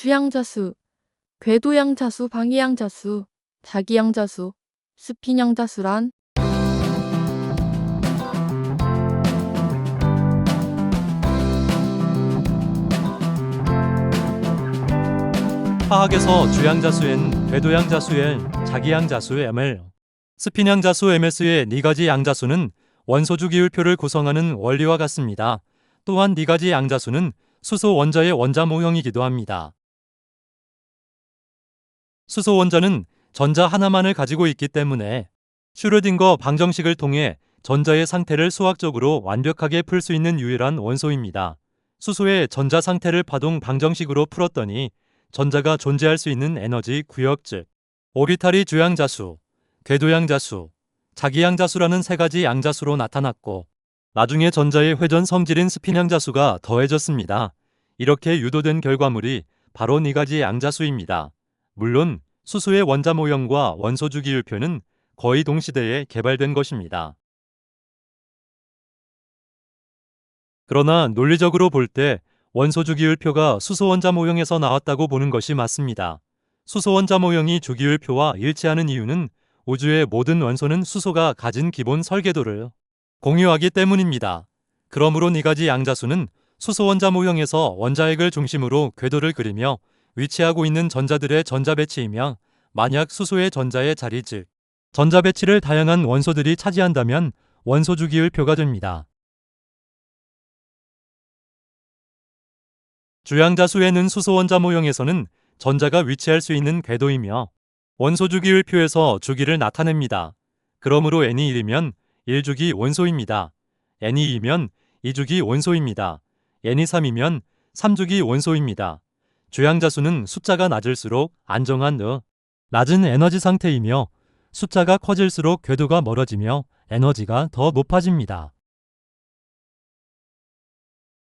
주양자수, 궤도양자수, 방위양자수, 자기양자수, 스핀양자수란 화학에서 주양자수엔 궤도양자수의 자기양자수 Ml, 스핀양자수 MS의 네 가지 양자수는 원소주 기울표를 구성하는 원리와 같습니다. 또한 네 가지 양자수는 수소 원자의 원자 모형이기도 합니다. 수소 원자는 전자 하나만을 가지고 있기 때문에 슈르딩거 방정식을 통해 전자의 상태를 수학적으로 완벽하게 풀 수 있는 유일한 원소입니다. 수소의 전자 상태를 파동 방정식으로 풀었더니 전자가 존재할 수 있는 에너지 구역 즉 오비탈이 주양자수, 궤도양자수, 자기양자수라는 세 가지 양자수로 나타났고 나중에 전자의 회전 성질인 스핀양자수가 더해졌습니다. 이렇게 유도된 결과물이 바로 네 가지 양자수입니다. 물론 수소의 원자 모형과 원소주 기울표는 거의 동시대에 개발된 것입니다. 그러나 논리적으로 볼 때 원소주 기울표가 수소 원자 모형에서 나왔다고 보는 것이 맞습니다. 수소 원자 모형이 주기울표와 일치하는 이유는 우주의 모든 원소는 수소가 가진 기본 설계도를 공유하기 때문입니다. 그러므로 네 가지 양자수는 수소 원자 모형에서 원자핵을 중심으로 궤도를 그리며 위치하고 있는 전자들의 전자 배치이며 만약 수소의 전자의 자리 즉 전자 배치를 다양한 원소들이 차지한다면 원소주 기울표가 됩니다. 주양자수에는 수소 원자 모형에서는 전자가 위치할 수 있는 궤도이며 원소주 기울표에서 주기를 나타냅니다. 그러므로 N이 1이면 1주기 원소입니다. N이 2면 2주기 원소입니다. N이 3이면 3주기 원소입니다. 주양자수는 숫자가 낮을수록 안정한 낮은 에너지 상태이며 숫자가 커질수록 궤도가 멀어지며 에너지가 더 높아집니다.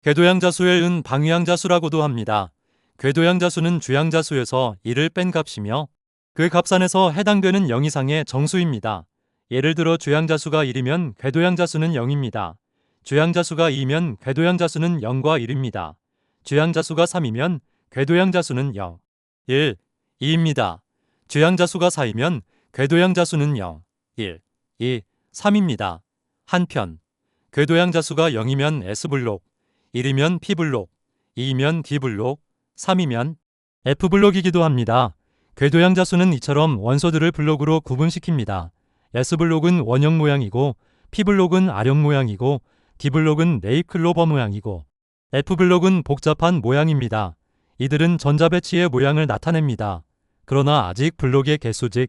궤도양자수의 은 방위양자수라고도 합니다. 궤도양자수는 주양자수에서 1을 뺀 값이며 그 값 안에서 해당되는 0 이상의 정수입니다. 예를 들어 주양자수가 1이면 궤도양자수는 0입니다. 주양자수가 2면 궤도양자수는 0과 1입니다. 주양자수가 3이면 궤도양자수는 0, 1, 2입니다. 주양자수가 4이면 궤도양자수는 0, 1, 2, 3입니다. 한편 궤도양자수가 0이면 S블록, 1이면 P블록, 2이면 D블록, 3이면 F블록이기도 합니다. 궤도양자수는 이처럼 원소들을 블록으로 구분시킵니다. S블록은 원형 모양이고 P블록은 아령 모양이고 D블록은 네잎클로버 모양이고 F블록은 복잡한 모양입니다. 이들은 전자 배치의 모양을 나타냅니다. 그러나 아직 블록의 개수 즉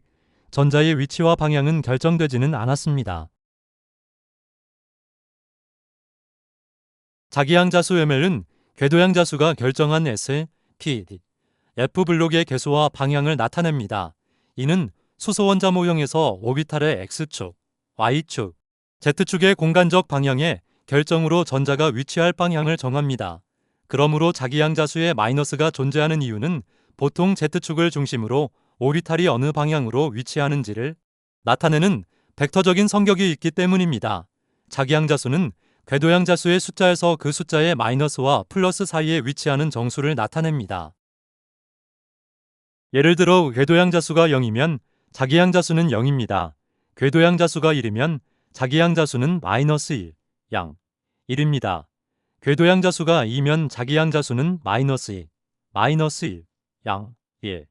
전자의 위치와 방향은 결정되지는 않았습니다. 자기양자수 ML은 궤도양자수가 결정한 S, P, D, F블록의 개수와 방향을 나타냅니다. 이는 수소 원자 모형에서 오비탈의 X축, Y축, Z축의 공간적 방향의 결정으로 전자가 위치할 방향을 정합니다. 그러므로 자기양자수에 마이너스가 존재하는 이유는 보통 Z축을 중심으로 오비탈이 어느 방향으로 위치하는지를 나타내는 벡터적인 성격이 있기 때문입니다. 자기양자수는 궤도양자수의 숫자에서 그 숫자의 마이너스와 플러스 사이에 위치하는 정수를 나타냅니다. 예를 들어 궤도양자수가 0이면 자기양자수는 0입니다. 궤도양자수가 1이면 자기양자수는 마이너스 1, 양, 1입니다. 궤도양자수가 2면 자기양자수는 마이너스 2, 마이너스 1, 양, 1,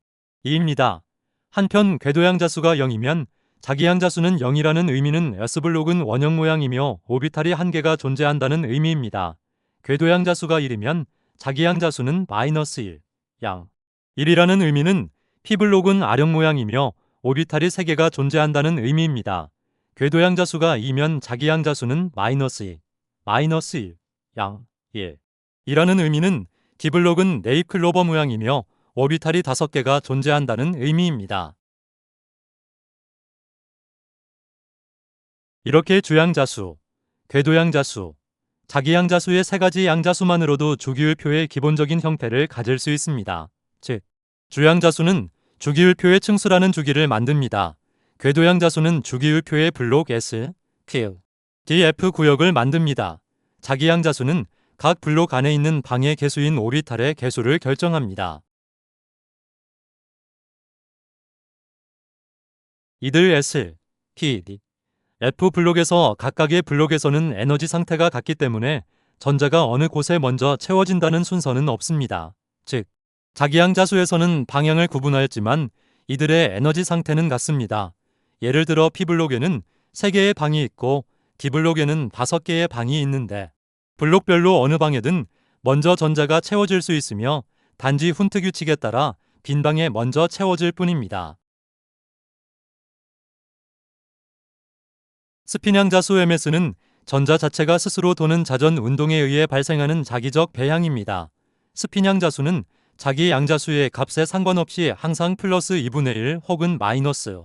2입니다. 한편 궤도양자수가 0이면 자기양자수는 0이라는 의미는 S블록은 원형 모양이며 오비탈이 한 개가 존재한다는 의미입니다. 궤도양자수가 1이면 자기양자수는 마이너스 1, 양, 1이라는 의미는 P블록은 아령 모양이며 오비탈이 3개가 존재한다는 의미입니다. 궤도양자수가 2면 자기양자수는 마이너스 2, 마이너스 1, 양, 1, 이라는 의미는 D블록은 네잎클로버 모양이며 오비탈이 5개가 존재한다는 의미입니다. 이렇게 주양자수, 궤도양자수, 자기양자수의 세 가지 양자수만으로도 주기울표의 기본적인 형태를 가질 수 있습니다. 즉, 주양자수는 주기울표의 층수라는 주기를 만듭니다. 궤도양자수는 주기울표의 블록 S, Q, D, F 구역을 만듭니다. 자기양자수는 각 블록 안에 있는 방의 개수인 오비탈의 개수를 결정합니다. 이들 S, P, F 블록에서 각각의 블록에서는 에너지 상태가 같기 때문에 전자가 어느 곳에 먼저 채워진다는 순서는 없습니다. 즉, 자기양자수에서는 방향을 구분하였지만 이들의 에너지 상태는 같습니다. 예를 들어 P블록에는 3개의 방이 있고 D블록에는 5개의 방이 있는데 블록별로 어느 방에든 먼저 전자가 채워질 수 있으며 단지 훈트 규칙에 따라 빈 방에 먼저 채워질 뿐입니다. 스피냥자수 MS는 전자 자체가 스스로 도는 자전 운동에 의해 발생하는 자기적 배향입니다. 스피냥자수는 자기 양자수의 값에 상관없이 항상 플러스 2분의 1 혹은 마이너스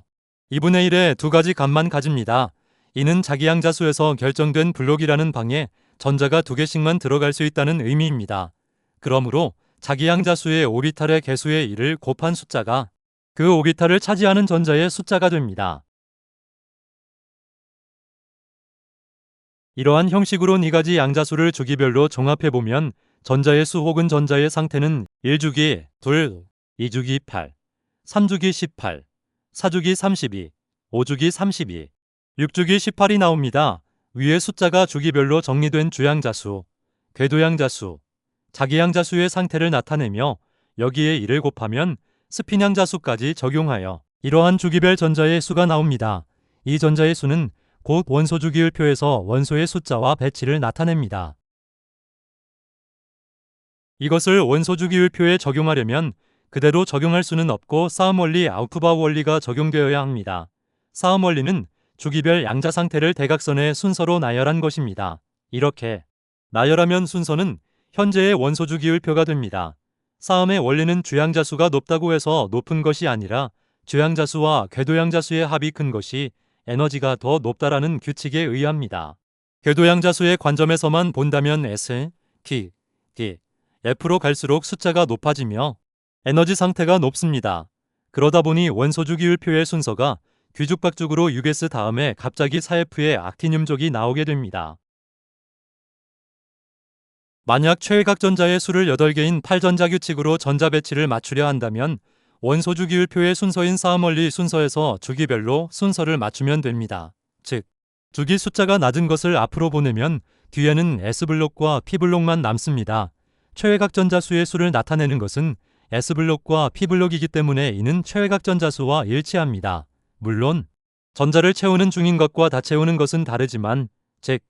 2분의 1의 두 가지 값만 가집니다. 이는 자기 양자수에서 결정된 블록이라는 방에 전자가 2개씩만 들어갈 수 있다는 의미입니다. 그러므로 자기 양자수의 오비탈의 개수의 1을 곱한 숫자가 그 오비탈을 차지하는 전자의 숫자가 됩니다. 이러한 형식으로 4가지 양자수를 주기별로 종합해보면 전자의 수 혹은 전자의 상태는 1주기 2, 2주기 8, 3주기 18, 4주기 32, 5주기 32, 6주기 18이 나옵니다. 위의 숫자가 주기별로 정리된 주양자수, 궤도양자수, 자기양자수의 상태를 나타내며 여기에 1을 곱하면 스피냥자수까지 적용하여 이러한 주기별 전자의 수가 나옵니다. 이 전자의 수는 곧 원소 주기율표에서 원소의 숫자와 배치를 나타냅니다. 이것을 원소 주기율표에 적용하려면 그대로 적용할 수는 없고 싸움 원리 아우프바우 원리가 적용되어야 합니다. 싸움 원리는 주기별 양자 상태를 대각선의 순서로 나열한 것입니다. 이렇게 나열하면 순서는 현재의 원소 주기율표가 됩니다. 싸움의 원리는 주양자수가 높다고 해서 높은 것이 아니라 주양자수와 궤도양자수의 합이 큰 것이 에너지가 더 높다라는 규칙에 의합니다. 궤도양자수의 관점에서만 본다면 S, T, D, F로 갈수록 숫자가 높아지며 에너지 상태가 높습니다. 그러다 보니 원소 주기율표의 순서가 뒤죽박죽으로 6S 다음에 갑자기 4F의 악티늄족이 나오게 됩니다. 만약 최외곽전자의 수를 8개인 8전자 규칙으로 전자 배치를 맞추려 한다면 원소 주기율표의 순서인 싸움원리 순서에서 주기별로 순서를 맞추면 됩니다. 즉, 주기 숫자가 낮은 것을 앞으로 보내면 뒤에는 S블록과 P블록만 남습니다. 최외곽전자 수의 수를 나타내는 것은 S블록과 P블록이기 때문에 이는 최외곽전자 수와 일치합니다. 물론 전자를 채우는 중인 것과 다 채우는 것은 다르지만, 즉,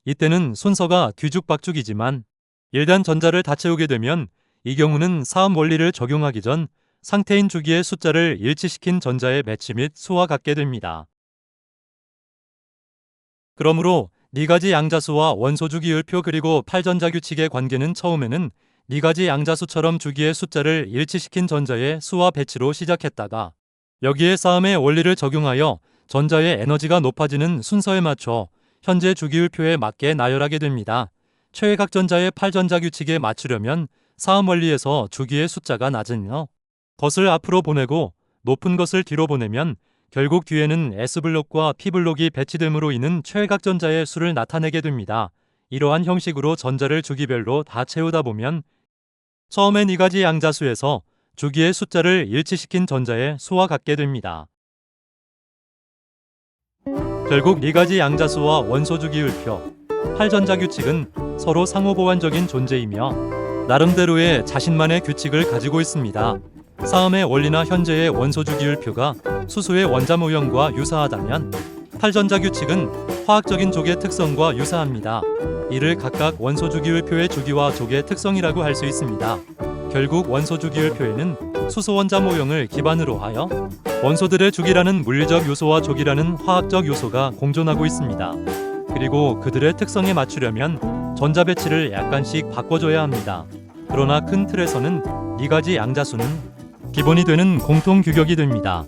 이때는 순서가 뒤죽박죽이지만 일단 전자를 다 채우게 되면 이 경우는 싸움 원리를 적용하기 전 상태인 주기의 숫자를 일치시킨 전자의 배치 및 수와 같게 됩니다. 그러므로 4가지 양자수와 원소 주기율표 그리고 8전자 규칙의 관계는 처음에는 4가지 양자수처럼 주기의 숫자를 일치시킨 전자의 수와 배치로 시작했다가 여기에 싸움의 원리를 적용하여 전자의 에너지가 높아지는 순서에 맞춰 현재 주기율표에 맞게 나열하게 됩니다. 최외곽전자의 8전자 규칙에 맞추려면 싸움 원리에서 주기의 숫자가 낮은 것을 앞으로 보내고 높은 것을 뒤로 보내면 결국 뒤에는 S블록과 P블록이 배치됨으로 인한 최외곽전자의 수를 나타내게 됩니다. 이러한 형식으로 전자를 주기별로 다 채우다 보면 처음에 4가지 양자수에서 주기의 숫자를 일치시킨 전자의 수와 같게 됩니다. 결국 4가지 양자수와 원소 주기율표, 8전자 규칙은 서로 상호보완적인 존재이며 나름대로의 자신만의 규칙을 가지고 있습니다. 싸움의 원리나 현재의 원소 주기율표가 수소의 원자 모형과 유사하다면 8전자 규칙은 화학적인 족의 특성과 유사합니다. 이를 각각 원소 주기율표의 주기와 족의 특성이라고 할 수 있습니다. 결국 원소 주기율표에는 수소 원자 모형을 기반으로 하여 원소들의 주기라는 물리적 요소와 족이라는 화학적 요소가 공존하고 있습니다. 그리고 그들의 특성에 맞추려면 전자 배치를 약간씩 바꿔줘야 합니다. 그러나 큰 틀에서는 4가지 양자수는 기본이 되는 공통 규격이 됩니다.